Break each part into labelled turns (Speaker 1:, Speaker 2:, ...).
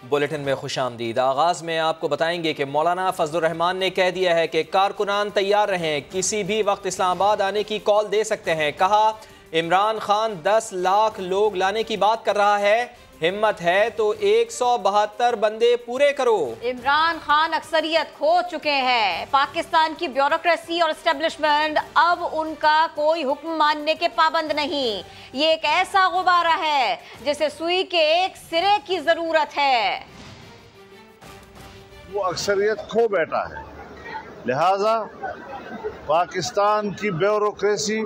Speaker 1: Bulletin में खुश आमदीद। आगाज़ में आपको बताएंगे कि मौलाना फजलुर रहमान ने कह दिया है कि कारकुनान तैयार रहें, किसी भी वक्त इस्लामाबाद आने की कॉल दे सकते हैं। कहा इमरान खान 10 लाख लोग लाने की बात कर रहा है, हिम्मत है तो 172 बंदे पूरे करो।
Speaker 2: इमरान खान अक्सरियत खो चुके हैं। पाकिस्तान की ब्यूरोक्रेसी और एस्टेब्लिशमेंट अब उनका कोई हुक्म मानने के पाबंद नहीं। ये एक ऐसा गुब्बारा है जिसे सुई के एक सिरे की जरूरत है।
Speaker 3: वो अक्सरियत खो बैठा है, लिहाजा पाकिस्तान की ब्यूरोक्रेसी,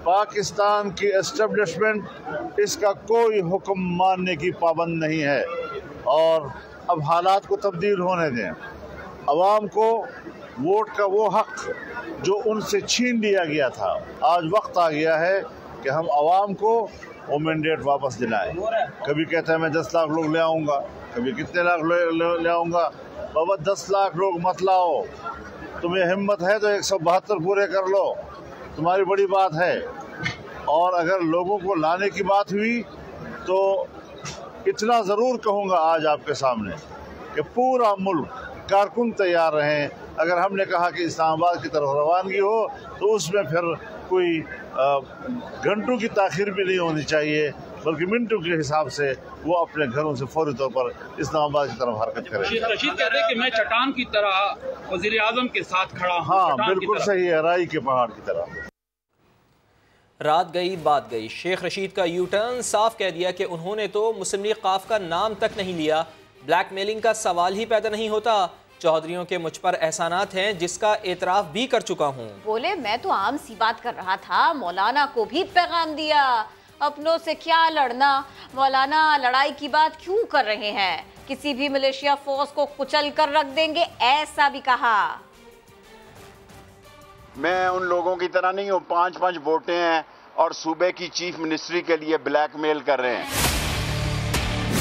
Speaker 3: पाकिस्तान की एस्टेब्लिशमेंट इसका कोई हुक्म मानने की पाबंद नहीं है। और अब हालात को तब्दील होने दें। अवाम को वोट का वो हक जो उनसे छीन लिया गया था, आज वक्त आ गया है कि हम अवाम को वो मैंडेट वापस दिलाएं। कभी कहते हैं मैं 10 लाख लोग ले आऊँगा, कभी कितने लाख ले आऊँगा। बाबा 10 लाख लोग मत लाओ, तुम्हें हिम्मत है तो 172 पूरे कर लो, तुम्हारी बड़ी बात है। और अगर लोगों को लाने की बात हुई तो इतना ज़रूर कहूँगा आज आपके सामने कि पूरा मुल्क कारकुन तैयार रहें। अगर हमने कहा कि इस्लामाबाद की तरफ रवानगी हो तो उसमें फिर कोई घंटों की ताख़ीर भी नहीं होनी चाहिए, बल्कि मिनटों के हिसाब से वो अपने घरों से फौरी तौर पर इस्लामाबाद की तरफ हरकत करें।
Speaker 4: शेख रशीद कहते हैं कि मैं चट्टान की तरह वज़ीर आज़म के साथ खड़ा हूँ।
Speaker 3: हाँ, बिल्कुल सही है, राई के पहाड़ की तरह।
Speaker 1: रात गई बात गई। शेख रशीद का यू टर्न साफ कह दिया कि उन्होंने तो मुस्लिम लीग काफ का नाम तक नहीं लिया। ब्लैक मेलिंग का सवाल ही पैदा नहीं होता। चौधरियों के मुझ पर एहसानात हैं जिसका एतराफ़ भी कर चुका हूँ।
Speaker 2: बोले मैं तो आम सी बात कर रहा था, मौलाना को भी पैगाम दिया, अपनों से क्या लड़ना, मौलाना लड़ाई की बात क्यों कर रहे हैं, किसी भी मलेशिया फोर्स को कुचल कर रख देंगे, ऐसा भी कहा।
Speaker 5: मैं उन लोगों की तरह नहीं हूँ, 5-5 वोटें हैं और सूबे की चीफ मिनिस्ट्री के लिए ब्लैकमेल कर रहे हैं।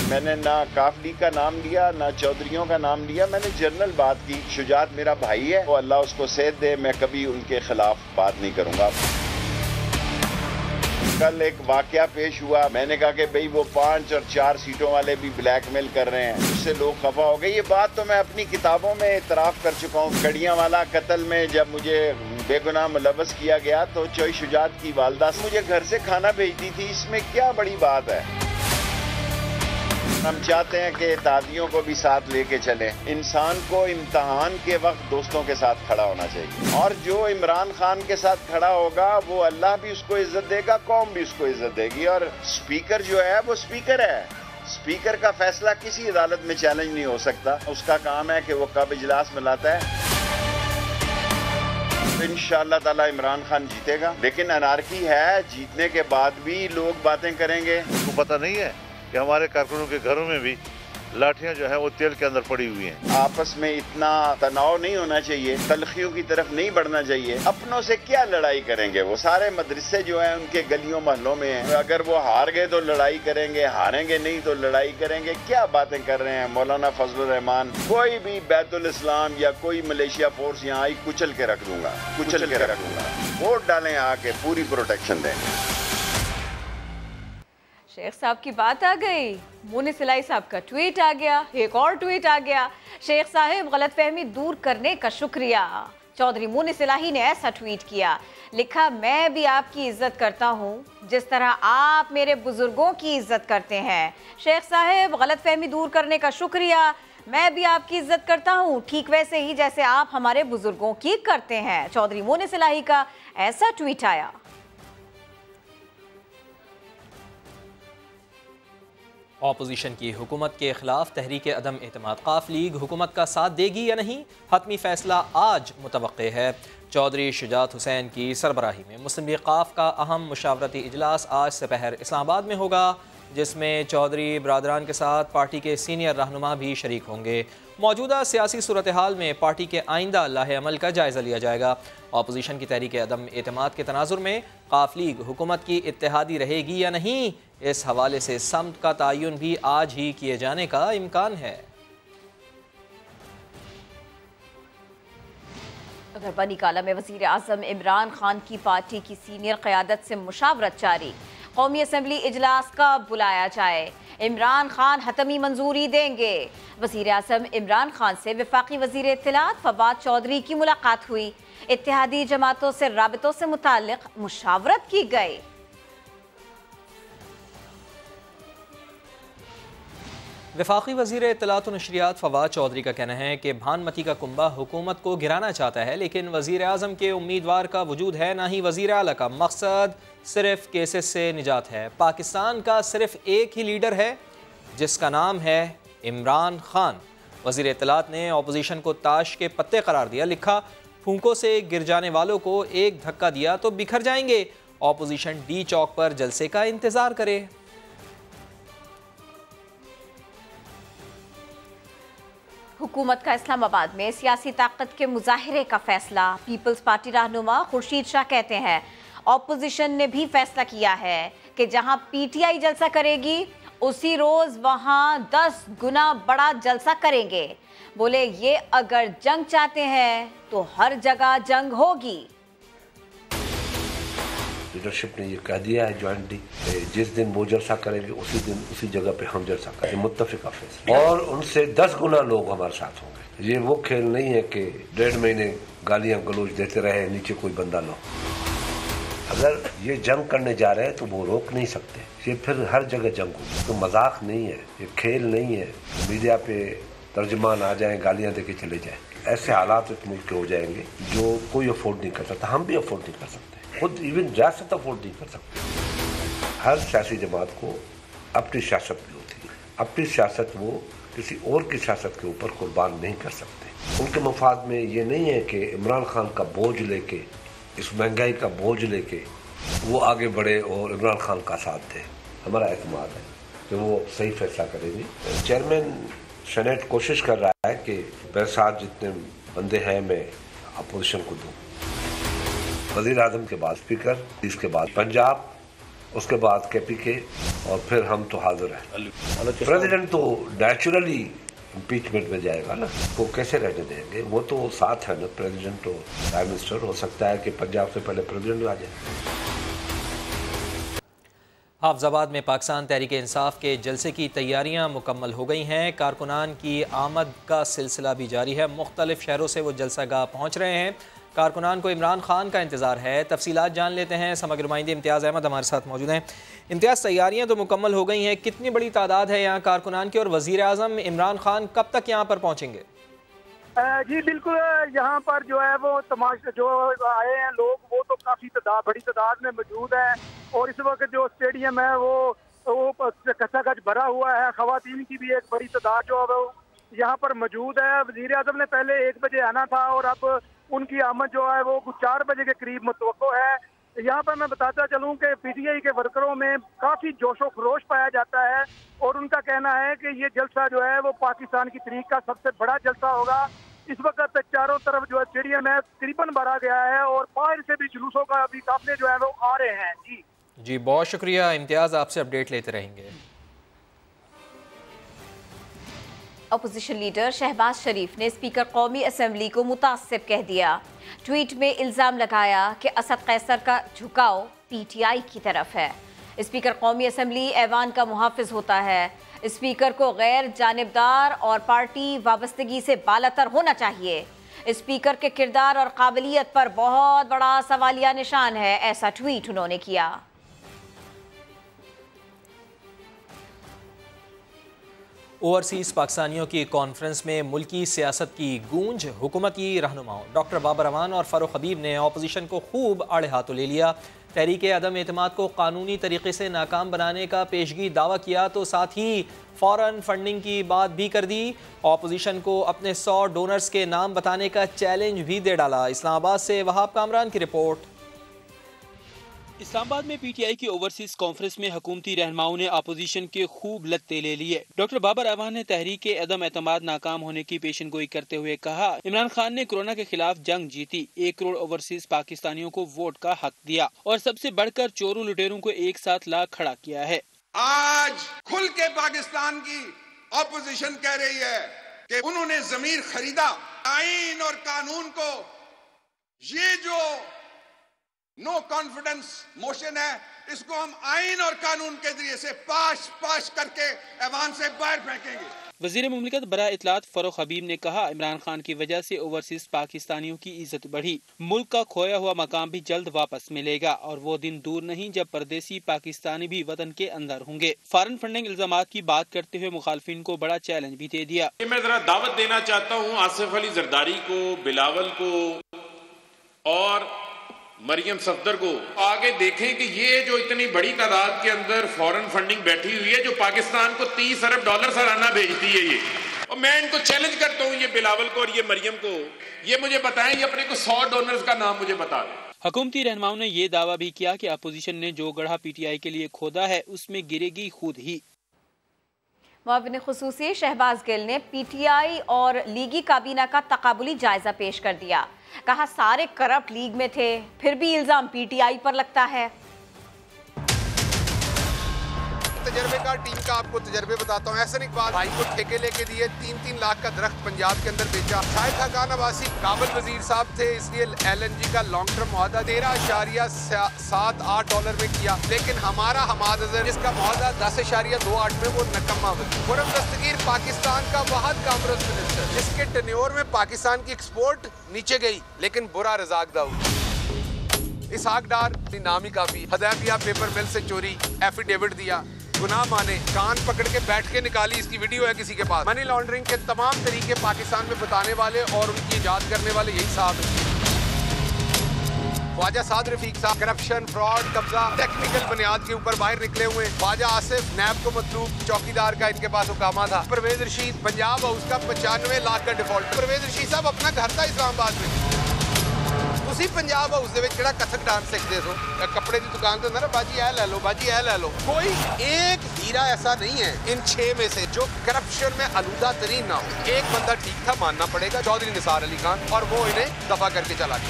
Speaker 5: मैंने ना काफ लीग का नाम लिया, ना चौधरियों का नाम लिया, मैंने जनरल बात की। शुजात मेरा भाई है, वो अल्लाह उसको सेहत दे, मैं कभी उनके खिलाफ बात नहीं करूँगा। कल एक वाकया पेश हुआ, मैंने कहा कि भाई वो 5 और 4 सीटों वाले भी ब्लैकमेल कर रहे हैं, उससे लोग खफा हो गए। ये बात तो मैं अपनी किताबों में इतराफ़ कर चुका हूँ। कड़ियाँ वाला कत्ल में जब मुझे बेगुनाह मुलव्वस किया गया तो चोई शुजात की वालदा मुझे घर से खाना भेजती थी, इसमें क्या बड़ी बात है। हम चाहते हैं कि तादियों को भी साथ लेके चलें। इंसान को इम्तहान के वक्त दोस्तों के साथ खड़ा होना चाहिए, और जो इमरान खान के साथ खड़ा होगा वो अल्लाह भी उसको इज्जत देगा, कौम भी उसको इज्जत देगी। और स्पीकर जो है वो स्पीकर है, स्पीकर का फैसला किसी अदालत में चैलेंज नहीं हो सकता। उसका काम है कि वो कब इजलास में लाता है। तो इंशाअल्लाह ताला इमरान खान जीतेगा, लेकिन अनारकी है, जीतने के बाद भी लोग बातें करेंगे।
Speaker 3: उसको पता नहीं है कि हमारे कारकुनों के घरों में भी लाठियां जो है वो तेल के अंदर पड़ी हुई हैं।
Speaker 5: आपस में इतना तनाव नहीं होना चाहिए, तलखियों की तरफ नहीं बढ़ना चाहिए। अपनों से क्या लड़ाई करेंगे, वो सारे मदरसे जो हैं उनके गलियों मोहल्लों में हैं। अगर वो हार गए तो लड़ाई करेंगे, हारेंगे नहीं तो लड़ाई करेंगे। क्या बातें कर रहे हैं मौलाना फजलुर रहमान। कोई भी बैतुल इस्लाम या कोई मलेशिया फोर्स यहाँ आई कुचल के रख दूंगा, कुचल के रख दूंगा। वोट डालें आके, पूरी प्रोटेक्शन देंगे।
Speaker 2: शेख साहब की बात आ गई, मुनी सिलाई साहब का ट्वीट आ गया, एक और ट्वीट आ गया। शेख साहब गलतफहमी दूर करने का शुक्रिया। चौधरी मुनी सिलाही ने ऐसा ट्वीट किया, लिखा मैं भी आपकी इज्जत करता हूँ जिस तरह आप मेरे बुजुर्गों की इज्जत करते हैं। शेख साहब गलतफहमी दूर करने का शुक्रिया, मैं भी आपकी इज्जत करता हूँ ठीक वैसे ही जैसे आप हमारे बुजुर्गों की करते हैं। चौधरी मुनी सिलाही का ऐसा ट्वीट आया।
Speaker 1: अपोजिशन की हुकूमत के खिलाफ तहरीक अदम एतमाद काफ लीग हुकूमत का साथ देगी या नहीं, हतमी फैसला आज मुतवक्के है। चौधरी शुजात हुसैन की सरबराही में मुस्लिम लीग काफ का अहम मुशावरती इजलास आज दोपहर इस्लामाबाद में होगा, जिसमें चौधरी बरादरान के साथ पार्टी के सीनियर रहनुमा भी शरीक होंगे। मौजूदा सियासी सूरत हाल में पार्टी के आइंदा लाहे अमल का जायज़ा लिया जाएगा। अपोजिशन की तहरीक अदम एतमाद के तनाजुर में काफ लीग हुकूमत की इत्तेहादी रहेगी या नहीं, इस हवाले से समत का तयन भी आज ही किए जाने का इम्कान है।
Speaker 2: उधर बनी काला में वज़ीर आज़म इमरान खान की पार्टी की सीनियर क़यादत से मुशावरत जारी। قومی اسمبلی اجلاس کا بلایا جائے، عمران خان حتمی منظوری دیں گے۔ وزیر اعظم عمران خان سے وفاقی وزیر اطلاعات فواد چودھری کی ملاقات ہوئی، اتحادی جماعتوں سے رابطوں سے متعلق مشاورت کی گئی۔
Speaker 1: وفاقی وزیر اطلاعات و نشریات فواد چودھری کا کہنا ہے کہ بھانمتی کا کنبہ حکومت کو گرانا چاہتا ہے، لیکن وزیر اعظم کے امیدوار کا وجود ہے، نہ ہی وزیر اعلیٰ کا۔ مقصد صرف کیسز سے نجات ہے۔ پاکستان کا صرف ایک ہی لیڈر ہے جس کا نام ہے عمران خان۔ وزیر اطلاعات نے اپوزیشن کو تاش کے پتے قرار دیا، لکھا پھونکوں سے گر جانے والوں کو ایک دھکا دیا تو بکھر جائیں گے، اپوزیشن ڈی چوک پر جلسے کا انتظار کرے۔
Speaker 2: حکومت کا اسلام آباد میں سیاسی طاقت کے مظاہرے کا فیصلہ، پیپلز پارٹی رہنما خورشید شاہ کہتے ہیں اپوزیشن نے بھی فیصلہ کیا ہے کہ جہاں پی ٹی آئی جلسہ کرے گی اسی روز وہاں 10 گنا بڑا جلسہ کریں گے۔ بولے یہ اگر جنگ چاہتے ہیں تو ہر جگہ جنگ ہوگی۔
Speaker 6: لیڈرشپ نے یہ کہہ دیا ہے جوائنٹلی جس دن وہ جلسہ کریں گے اسی دن اسی جگہ پہ ہم جلسہ کریں، متفقہ فیصلہ، اور ان سے 10 گنا لوگ ہمارے ساتھ ہوں گے۔ یہ وہ کھیل نہیں ہے کہ 1.5 مہینے گالیاں گلوچ دیتے رہے نیچے کوئی بندہ لو۔ اگر یہ جنگ کرنے جا رہے ہیں تو وہ روک نہیں سکتے، یہ پھر ہر جگہ جنگ ہوگی۔ تو مذاق نہیں ہے، یہ کھیل نہیں ہے، میڈیا پہ ترجمان آ جائیں گالیاں دے کے چلے جائیں۔ ایسے حالات اس ملک کے ہو جائیں گے جو کوئی افورڈ نہیں کر سکتا، ہم بھی افورڈ نہیں کر سکتے، خود ایون ریاست افورڈ نہیں کر سکتے۔ ہر سیاسی جماعت کو اپنی سیاست بھی ہوتی ہے، اپنی سیاست وہ کسی اور کی سیاست کے اوپر قربان نہیں کر سکتے۔ ان کے مفاد میں یہ نہیں ہے کہ عمران خان کا بوجھ لے کے، اس مہنگائی کا بوجھ لے کے وہ آگے بڑھے اور عمران خان کا ساتھ دے۔ ہمارا اعتماد ہے کہ وہ صحیح فیصلہ کریں گے۔ چیئرمین سینیٹ کوشش کر رہا ہے کہ میرے ساتھ جتنے بندے ہیں میں اپوزیشن کو دوں۔ وزیر اعظم کے بعد اسپیکر، اس کے بعد پنجاب، اس کے بعد کے پی کے، اور پھر ہم تو حاضر ہیں۔ پریزیڈنٹ تو نیچرلی امپیچمنٹ میں جائے گا نا، وہ کیسے رہنے دیں گے؟ وہ تو ساتھ ہے نا پریزیڈنٹ اور پرائم منسٹر۔ ہو سکتا ہے کہ پنجاب سے پہلے پریزیڈنٹ آ جائے۔
Speaker 1: حافظ آباد میں پاکستان تحریک انصاف کے جلسے کی تیاریاں مکمل ہو گئی ہیں، کارکنان کی آمد کا سلسلہ بھی جاری ہے، مختلف شہروں سے وہ جلسہ گاہ پہنچ رہے ہیں۔ کارکنان کو عمران خان کا انتظار ہے۔ تفصیلات جان لیتے ہیں، سماجی نمائندے امتیاز احمد ہمارے ساتھ موجود ہیں۔ امتیاز، تیاریاں تو مکمل ہو گئی ہیں، کتنی بڑی تعداد ہے یہاں کارکنان کی، اور وزیر اعظم عمران خان کب تک یہاں پر پہنچیں گے؟
Speaker 7: جی بالکل، یہاں پر جو ہے وہ جو آئے ہیں لوگ وہ تو کافی بڑی تعداد میں موجود ہیں، اور اس وقت جو اسٹیڈیم ہے وہ کچا کچ بھرا ہوا ہے۔ خواتین کی بھی ایک بڑی تعداد جو ہے وہ یہاں پر موجود ہے۔ وزیر اعظم نے پہلے 1 بجے آنا تھا اور اب ان کی آمد جو ہے وہ 4 بجے کے قریب متوقع ہے۔ یہاں پر میں بتاتا چلوں کہ پی ٹی آئی کے ورکروں میں کافی جوش و خروش پایا جاتا ہے، اور ان کا کہنا ہے کہ یہ جلسہ جو ہے وہ پاکستان کی تاریخ کا سب سے بڑا جلسہ ہوگا۔ اس وقت چاروں طرف جو ہے اسٹیڈیم ہے تقریباً بھرا گیا ہے، اور باہر سے بھی جلوسوں کا ابھی قافلے جو ہے وہ آ رہے ہیں۔ جی
Speaker 1: بہت شکریہ امتیاز، آپ سے اپڈیٹ لیتے رہیں گے۔
Speaker 2: اپوزیشن لیڈر شہباز شریف نے اسپیکر قومی اسمبلی کو متعصب کہہ دیا۔ ٹویٹ میں الزام لگایا کہ اسد قیصر کا جھکاؤ پی ٹی آئی کی طرف ہے۔ اسپیکر قومی اسمبلی ایوان کا محافظ ہوتا ہے، اسپیکر کو غیر جانبدار اور پارٹی وابستگی سے بالاتر ہونا چاہیے۔ اسپیکر کے کردار اور قابلیت پر بہت بڑا سوالیہ نشان ہے، ایسا ٹویٹ انہوں نے کیا۔
Speaker 1: اوورسیز پاکستانیوں کی کانفرنس میں ملکی سیاست کی گونج، حکومتی رہنماؤں ڈاکٹر بابر امان اور فاروق حبیب نے اپوزیشن کو خوب آڑے ہاتھوں لے لیا۔ تحریک عدم اعتماد کو قانونی طریقے سے ناکام بنانے کا پیشگی دعویٰ کیا تو ساتھ ہی فوراً فنڈنگ کی بات بھی کر دی۔ اپوزیشن کو اپنے 100 ڈونرز کے نام بتانے کا چیلنج بھی دے ڈالا۔ اسلام آباد سے وہاب کامران کی رپورٹ۔
Speaker 8: اسلام آباد میں پی ٹی آئی کی اوورسیز کانفرنس میں حکومتی رہنماؤں نے اپوزیشن کے خوب لتے لے لیے۔ ڈاکٹر بابر امان نے تحریک عدم اعتماد ناکام ہونے کی پیشن گوئی کرتے ہوئے کہا، عمران خان نے کورونا کے خلاف جنگ جیتی، 1 کروڑ اوورسیز پاکستانیوں کو ووٹ کا حق دیا اور سب سے بڑھ کر چوروں لٹیروں کو ایک ساتھ لا کھڑا کیا ہے۔
Speaker 9: آج کھل کے پاکستان کی اپوزیشن کہہ رہی ہے کہ انہوں نے ضمیر خریدا، آئین اور قانون کو، یہ جو نو کانفیڈنس موشن ہے इसको हम आइन और कानून के जरिए से पाश करके ऐवान से बाहर फेंकेंगे।
Speaker 8: वज़ीर मुमलिकत बरा इत्तलात फरूख हबीब ने कहा, इमरान खान की वजह से ओवरसीज पाकिस्तानियों की इज्जत बढ़ी। मुल्क का खोया हुआ मकाम भी जल्द वापस मिलेगा और वो दिन दूर नहीं जब परदेसी पाकिस्तानी भी वतन के अंदर होंगे। फॉरेन फंडिंग इल्जामात की बात करते हुए मुखालफिन को बड़ा चैलेंज भी दे दिया।
Speaker 10: मैं जरा दावत देना चाहता हूँ आसिफ अली जरदारी को, बिलावल को और मरियम सफदर को। आगे देखें कि ये जो इतनी बड़ी तादाद के अंदर फॉरेन फंडिंग बैठी हुई है जो पाकिस्तान को 30 अरब डॉलर सालाना भेजती है ये, और मैं इनको चैलेंज करता हूँ, ये बिलावल को और ये मरियम को, ये मुझे बताएं, ये अपने को 100 डोनर्स का नाम मुझे बता दें।
Speaker 8: हुकूमती रहनुमाओं ने ये दावा भी किया कि अपोजिशन ने जो गढ़ा पीटीआई के लिए खोदा है उसमें गिरेगी खुद ही।
Speaker 2: मुआविन खुसूसी शहबाज गिल ने पीटीआई और लीगी काबीना का तकाबुली जायजा पेश कर दिया। कहा सारे करप्ट लीग में थे, फिर भी इल्जाम पीटीआई पर लगता है।
Speaker 11: तजर्बेकार टीम का आपको तजर्बे बताता हूँ। एहसन इकबाल भाई को ठेके लेके दिए, 3-3 लाख का दरख्त पंजाब के अंदर बेचा। शाहिद खान अब्बासी काबिल वजीर साहब थे, इसलिए LNG का लॉन्ग टर्म मुआहदा 13.78 डॉलर में किया, लेकिन हमारा हमाद अजहर जिसका मुआहदा 10.28 में, वो नकम्मा वजीर। खुर्रम दस्तगीर पाकिस्तान का वाहिद कॉमर्स मिनिस्टर जिसके टेन्योर में पाकिस्तान की एक्सपोर्ट नीचे गई, लेकिन बुरा रज़ाक दाऊद। इसहाक डार नाम ही काफी। हदैबिया पेपर मिल से चोरी, एफिडेविट दिया, गुनाह माने, कान पकड़ के बैठ के निकाली, इसकी वीडियो है किसी के पास। मनी लॉन्ड्रिंग के तमाम तरीके पाकिस्तान में बताने वाले और उनकी इजाद करने वाले यही साहब हैं। ख्वाजा साद रफीक साहब करप्शन, फ्रॉड, कब्जा, टेक्निकल बुनियाद के ऊपर बाहर निकले हुए। ख्वाजा आसिफ नैब को मतलूब चौकीदार का इनके पास हुकामा था। परवेज रशीद पंजाब हाउस का 95 लाख का डिफॉल्ट। परवेज रशीद साहब अपना घर था इस्लामाबाद में, उसी पंजाब हाउस दे विच कथक डांस सीखते सो। कपड़े की दुकान तो ना बाजी ऐ ले लो, बाजी ऐ ले लो। कोई एक हीरा ऐसा नहीं है इन 6 में से जो करप्शन में आलूदा तरीन ना हो। एक बंदा ठीक था, मानना पड़ेगा, चौधरी निसार अली खान, और वो इन्हें दफा करके चला गया।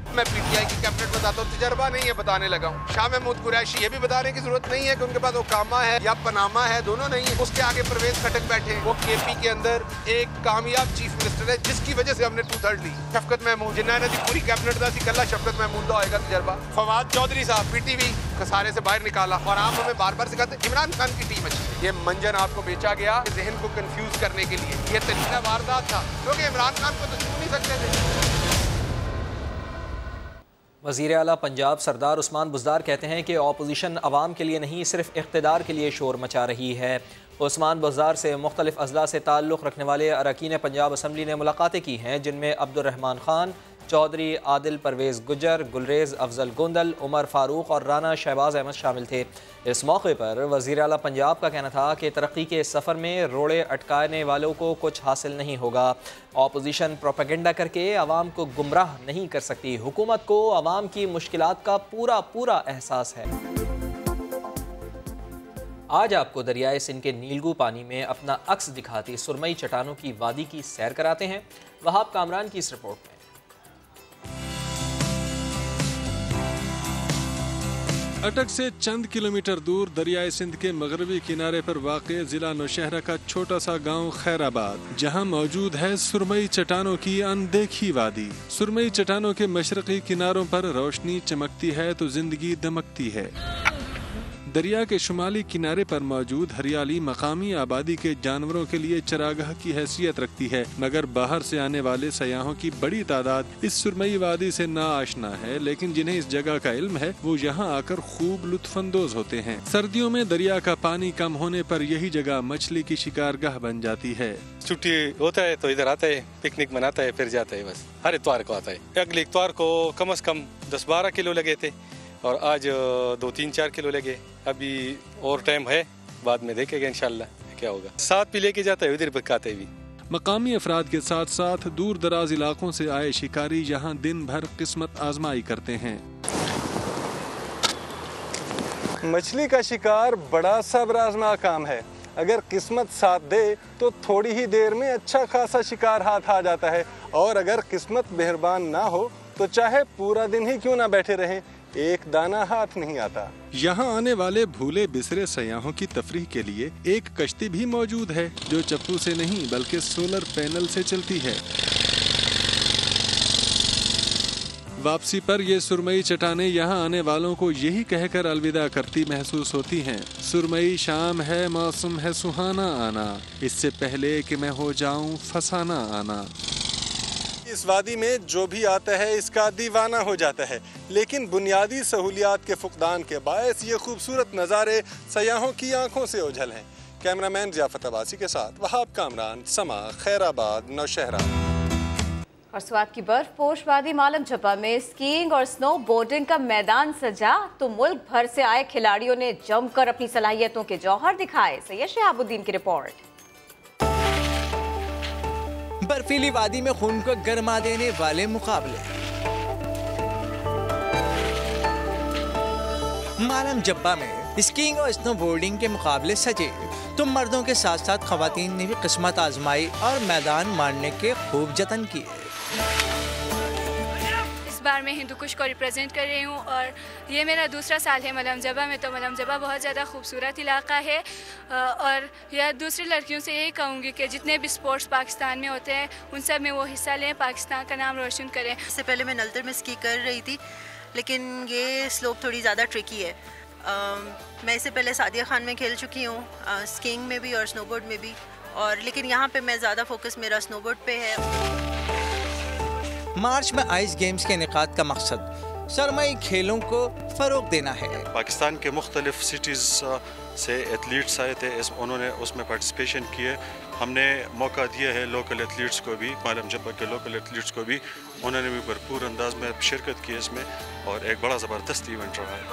Speaker 11: मैं पीटीआई की कैबिनेट बताता हूँ, तजर्बा नहीं है बताने लगा हूँ। शाह महमूद कुरैशी, ये भी बताने की जरूरत नहीं है कि उनके पास ओकामा है या पनामा है, दोनों नहीं है। उसके आगे परवेज खटक बैठे हैं। वो केपी के अंदर एक कामयाब चीफ मिनिस्टर है जिसकी वजह से हमने 2/3 ली। शफकत महमूद जिन्हें दी पूरी कैबिनेट दा सी कल्ला शफकत महमूद दा होएगा तजर्बा। फवाद चौधरी साहब पीटीवी खसारे से बाहर निकाला, और आप हमें बार बार सिखाते इमरान खान की टीम अच्छी। ये मंजन आपको बेचा गया जहन को कंफ्यूज करने के लिए। ये तरीका वारदात था क्योंकि इमरान खान को तो छू नहीं सकते थे।
Speaker 1: वज़ीर आला पंजाब सरदार उस्मान बुज़दार कहते हैं कि अपोजिशन अवाम के लिए नहीं सिर्फ इक़्तिदार के लिए शोर मचा रही है। उस्मान बुज़दार से मुख्तलिफ़ अज़ला से ताल्लुक़ रखने वाले अरकान पंजाब असम्बली ने मुलाकातें की हैं, जिनमें अब्दुर्रहमान खान, चौधरी आदिल परवेज़ गुजर, गुलरेज़ अफजल गोंदल, उमर फ़ारूक और राना शहबाज अहमद शामिल थे। इस मौके पर वज़ीर आला पंजाब का कहना था कि तरक्की के सफ़र में रोड़े अटकाने वालों को कुछ हासिल नहीं होगा। अपोजिशन प्रोपेगेंडा करके आवाम को गुमराह नहीं कर सकती। हुकूमत को आवाम की मुश्किलात का पूरा एहसास है। आज आपको दरियाए सिंध के नीलगू पानी में अपना अक्स दिखाती सुरमई चट्टानों की वादी की सैर कराते हैं। वहाब कामरान की इस रिपोर्ट में।
Speaker 12: अटक से चंद किलोमीटर दूर दरियाए सिंध के मगरबी किनारे पर वाक़े जिला नौशहरा का छोटा सा गांव खैराबाद, जहां मौजूद है सुरमई चट्टानों की अनदेखी वादी। सुरमई चट्टानों के मशरकी किनारों पर रोशनी चमकती है तो जिंदगी दमकती है। दरिया के शुमाली किनारे पर मौजूद हरियाली मकामी आबादी के जानवरों के लिए चरागाह की हैसियत रखती है, मगर बाहर से आने वाले सयाहों की बड़ी तादाद इस सुरमई वादी से ना आशना है, लेकिन जिन्हें इस जगह का इल्म है वो यहाँ आकर खूब लुत्फानंदोज होते हैं। सर्दियों में दरिया का पानी कम होने पर यही जगह मछली की शिकारगाह बन जाती है।
Speaker 13: छुट्टी होता है तो इधर आता है, पिकनिक मनाता है, फिर जाता है। बस हर इतवार को आता है। अगले इतवार को कम से कम 10-12 किलो लगे थे और आज 2-3-4 किलो लगे। अभी और टाइम है, बाद में देखेंगे इंशाल्लाह क्या होगा। साथ भी लेके जाता है, उधर पकाते भी।
Speaker 12: मकामी अफराद के साथ साथ दूर दराज इलाकों से आए शिकारी यहाँ दिन भर किस्मत आजमाई करते हैं।
Speaker 14: मछली का शिकार बड़ा सब्र आजमा काम है। अगर किस्मत साथ दे तो थोड़ी ही देर में अच्छा खासा शिकार हाथ आ जाता है, और अगर किस्मत मेहरबान ना हो तो चाहे पूरा दिन ही क्यों ना बैठे रहें, एक दाना हाथ नहीं आता।
Speaker 12: यहाँ आने वाले भूले बिसरे सयाहों की तफरीह के लिए एक कश्ती भी मौजूद है, जो चप्पू से नहीं बल्कि सोलर पैनल से चलती है। वापसी पर ये सुरमई चट्टानें यहाँ आने वालों को यही कहकर अलविदा करती महसूस होती हैं। सुरमई शाम है, मौसम है सुहाना आना, इससे पहले कि मैं हो जाऊं फसाना आना।
Speaker 14: इस वादी में जो भी आता है इसका दीवाना हो जाता है, लेकिन बुनियादी सहूलियात के फुकदान के बायस ये खूबसूरत नज़ारे सयाहों की आंखों से ओझल हैं। कैमरामैन ज़ियाफत अब्बासी के साथ वहाब कामरान, समा, खैराबाद, नौशहरा।
Speaker 2: और स्वात की बर्फ पोश वादी मालम जब्बा में स्कीइंग और स्नो बोर्डिंग का मैदान सजा तो मुल्क भर से आए खिलाड़ियों ने जमकर अपनी सलाहियतों के जौहर दिखाए। सैयद शहाबुद्दीन की रिपोर्ट।
Speaker 15: बर्फीली वादी में खून को गरमा देने वाले मुकाबले। मालम जब्बा में स्कीइंग और स्नो बोर्डिंग के मुकाबले सजे तो मर्दों के साथ साथ खवातीन ने भी किस्मत आजमाई और मैदान मारने के खूब जतन किए।
Speaker 16: इस बार मैं हिंदू कुश को रिप्रेजेंट कर रही हूँ और ये मेरा दूसरा साल है मलम जब्बा में। तो मलम जब्बा बहुत ज़्यादा खूबसूरत इलाका है और यह दूसरी लड़कियों से यही कहूँगी कि जितने भी स्पोर्ट्स पाकिस्तान में होते हैं उन सब में वो हिस्सा लें, पाकिस्तान का नाम रोशन करें।
Speaker 17: इससे पहले मैं नलतर में स्की कर रही थी, लेकिन ये स्लोप थोड़ी ज़्यादा ट्रिकी है। मैं इससे पहले सादिया खान में खेल चुकी हूँ, स्कीइंग में भी और स्नोबोर्ड में भी, और लेकिन यहाँ पे मैं ज़्यादा फोकस मेरा स्नोबोर्ड पे है।
Speaker 15: मार्च में आइस गेम्स के इनेकाद का मकसद सरमई खेलों को फरोग देना है।
Speaker 18: पाकिस्तान के मुख्तलिफ सिटीज़ से एथलीट्स आए थे, उन्होंने उसमें पार्टिसिपेशन किए। हमने मौका दिया है लोकल एथलीट्स को भी, मालम जब्बा के लोकल एथलीट्स को भी, उन्होंने भी भरपूर अंदाज में शिरकत की इसमें और एक बड़ा ज़बरदस्त इवेंट रहा है।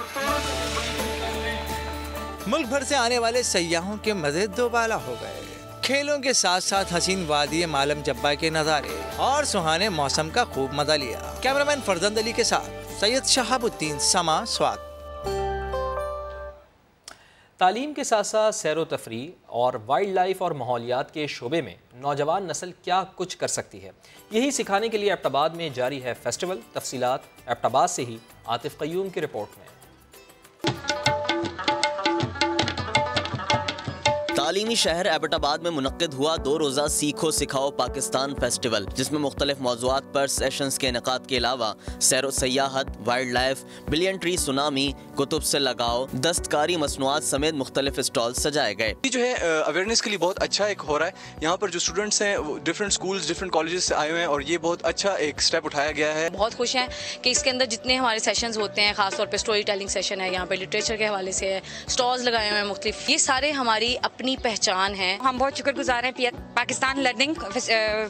Speaker 15: मुल्क भर से आने वाले सयाहों के मज़े दोबाला हो गए। खेलों के साथ साथ हसीन वादी मालम जब्बा के नज़ारे और सुहाने मौसम का खूब मजा लिया। कैमरामैन फरजंद अली के साथ सैयद शहाबुद्दीन, समा, स्वात।
Speaker 1: तालीम के साथ साथ सैर व तफरीह और वाइल्ड लाइफ और माहौलियात के शोबे में नौजवान नस्ल क्या कुछ कर सकती है, यही सिखाने के लिए एबटाबाद में जारी है फेस्टिवल। तफसीलात एबटाबाद से ही आतिफ क़य्यूम की रिपोर्ट में।
Speaker 19: तालीमी शहर एबटाबाद में मुनक्किद हुआ 2 रोज़ा सीखो सिखाओ पाकिस्तान फेस्टिवल, जिसमें मुख्तलिफ मौज़ूआत पर सेशंस के इनेकाद के अलावा सैर सयाहत, wildlife, billion tree tsunami, कुतुब से लगाओ, दस्तकारी मसनूआत समेत मुख्तलिफ स्टॉल सजाए गए।
Speaker 20: ये जो है अवेयरनेस के लिए बहुत अच्छा एक हो रहा है। यहाँ पर जो स्टूडेंट्स हैं डिफरेंट स्कूल्स, डिफरेंट कॉलेजेस से आए हुए हैं और ये बहुत अच्छा एक स्टेप उठाया गया है।
Speaker 21: बहुत खुश हैं कि इसके अंदर जितने हमारे सेशंस होते हैं, खासतौर पर स्टोरी टेलिंग सेशन है, यहाँ पर लिटरेचर के हवाले से है, स्टॉल्स लगाए हुए हैं मुख्तलिफ, ये सारे हमारी अपनी पहचान है।
Speaker 22: हम बहुत शुक्रगुजार हैं पाकिस्तान लर्निंग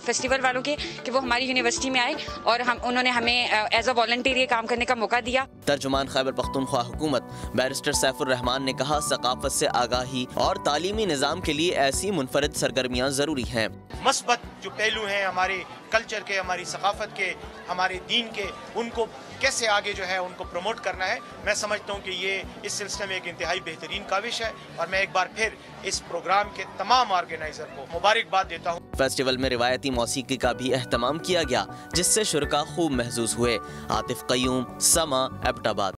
Speaker 22: फेस्टिवल वालों के कि वो हमारी यूनिवर्सिटी में आए और उन्होंने हमें एज अ वॉलंटियर ये काम करने का मौका दिया।
Speaker 19: तर्जुमान खैबर पख्तूनख्वा हुकूमत बैरिस्टर सैफुर रहमान ने कहा, सकाफत से आगाही और तालीमी निज़ाम के लिए ऐसी मुनफरिद सरगर्मियाँ ज़रूरी हैं।
Speaker 23: मस्बत जो पहलू हैं हमारे कल्चर के, हमारी सकाफत के, हमारे दीन के, उनको कैसे आगे जो है उनको प्रमोट करना है। मैं समझता हूँ कि ये इस सिलसिले में एक इंतहाई बेहतरीन काविश है और मैं एक बार फिर इस प्रोग्राम के तमाम ऑर्गेनाइजर को मुबारकबाद देता हूँ।
Speaker 19: फेस्टिवल में रिवायती मौसीकी का भी एहतमाम किया गया, जिससे शुरका खूब महसूस हुए। आतिफ क़य्यूम, समा, एबटाबाद।